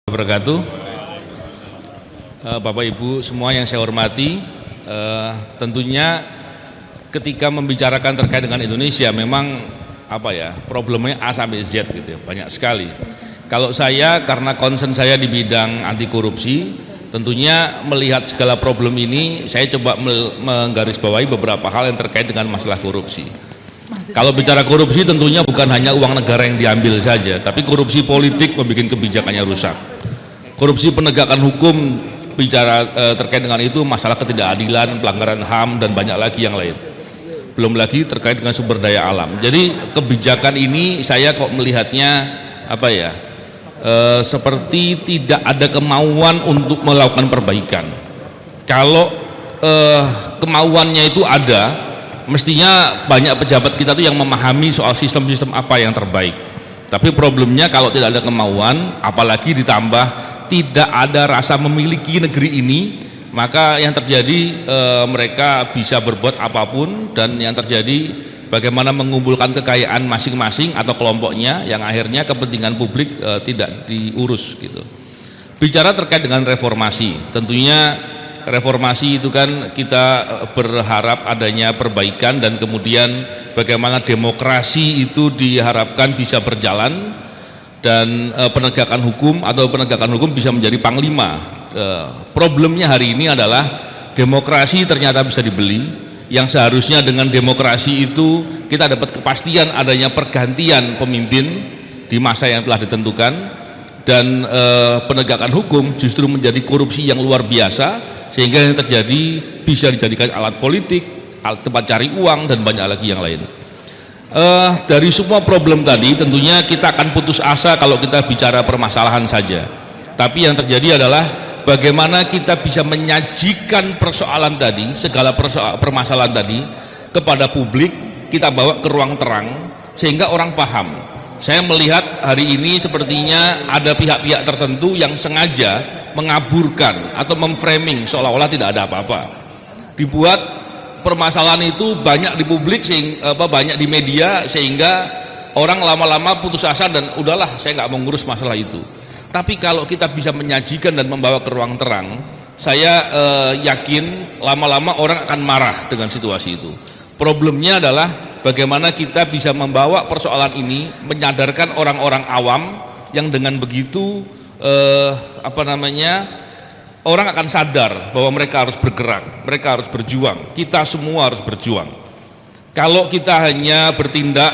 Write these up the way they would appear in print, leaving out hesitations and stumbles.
Wabarakatuh. Bapak Ibu semua yang saya hormati, tentunya ketika membicarakan terkait dengan Indonesia memang problemnya A sampai Z gitu ya, banyak sekali. Kalau saya karena concern saya di bidang anti korupsi, tentunya melihat segala problem ini saya coba menggarisbawahi beberapa hal yang terkait dengan masalah korupsi. Kalau bicara korupsi tentunya bukan hanya uang negara yang diambil saja, tapi korupsi politik membuat kebijakannya rusak. Korupsi penegakan hukum bicara terkait dengan itu masalah ketidakadilan, pelanggaran HAM dan banyak lagi yang lain. Belum lagi terkait dengan sumber daya alam. Jadi kebijakan ini saya kok melihatnya seperti tidak ada kemauan untuk melakukan perbaikan. Kalau kemauannya itu ada, mestinya banyak pejabat kita tuh yang memahami soal sistem-sistem apa yang terbaik. Tapi problemnya kalau tidak ada kemauan, apalagi ditambah tidak ada rasa memiliki negeri ini, maka yang terjadi mereka bisa berbuat apapun, dan yang terjadi bagaimana mengumpulkan kekayaan masing-masing atau kelompoknya yang akhirnya kepentingan publik tidak diurus gitu. Bicara terkait dengan reformasi, tentunya reformasi itu kan kita berharap adanya perbaikan dan kemudian bagaimana demokrasi itu diharapkan bisa berjalan dan penegakan hukum bisa menjadi panglima. Problemnya hari ini adalah demokrasi ternyata bisa dibeli, yang seharusnya dengan demokrasi itu kita dapat kepastian adanya pergantian pemimpin di masa yang telah ditentukan, dan penegakan hukum justru menjadi korupsi yang luar biasa, sehingga yang terjadi bisa dijadikan alat politik, tempat cari uang dan banyak lagi yang lain. Dari semua problem tadi tentunya kita akan putus asa kalau kita bicara permasalahan saja, tapi yang terjadi adalah bagaimana kita bisa menyajikan persoalan tadi, segala permasalahan tadi kepada publik, kita bawa ke ruang terang sehingga orang paham. Saya melihat hari ini sepertinya ada pihak-pihak tertentu yang sengaja mengaburkan atau memframing seolah-olah tidak ada apa-apa, dibuat permasalahan itu banyak di publik, banyak di media, sehingga orang lama-lama putus asa dan udahlah saya nggak mau ngurus masalah itu. Tapi kalau kita bisa menyajikan dan membawa ke ruang terang, saya yakin lama-lama orang akan marah dengan situasi itu. Problemnya adalah bagaimana kita bisa membawa persoalan ini, menyadarkan orang-orang awam yang dengan begitu orang akan sadar bahwa mereka harus bergerak, mereka harus berjuang, kita semua harus berjuang. Kalau kita hanya bertindak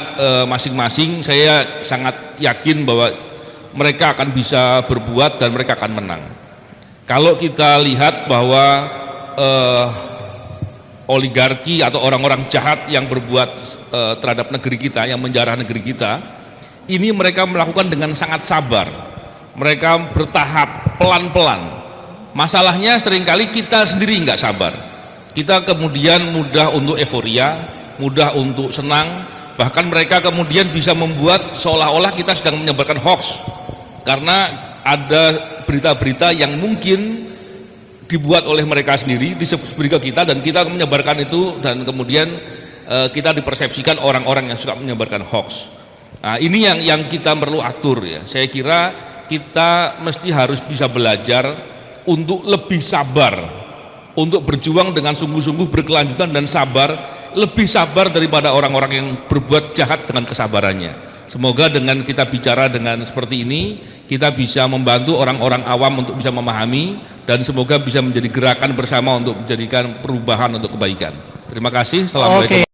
masing-masing, saya sangat yakin bahwa mereka akan bisa berbuat dan mereka akan menang. Kalau kita lihat bahwa oligarki atau orang-orang jahat yang berbuat terhadap negeri kita, yang menjarah negeri kita, ini mereka melakukan dengan sangat sabar, mereka bertahap, pelan-pelan. Masalahnya seringkali kita sendiri nggak sabar, kita kemudian mudah untuk euforia, mudah untuk senang, bahkan mereka kemudian bisa membuat seolah-olah kita sedang menyebarkan hoax karena ada berita-berita yang mungkin dibuat oleh mereka sendiri, disebut ke kita, dan kita menyebarkan itu, dan kemudian kita dipersepsikan orang-orang yang suka menyebarkan hoax. Nah, ini yang kita perlu atur ya. Saya kira kita mesti harus bisa belajar untuk lebih sabar, untuk berjuang dengan sungguh-sungguh, berkelanjutan dan sabar, lebih sabar daripada orang-orang yang berbuat jahat dengan kesabarannya. Semoga dengan kita bicara dengan seperti ini, kita bisa membantu orang-orang awam untuk bisa memahami, dan semoga bisa menjadi gerakan bersama untuk menjadikan perubahan untuk kebaikan. Terima kasih. Assalamualaikum.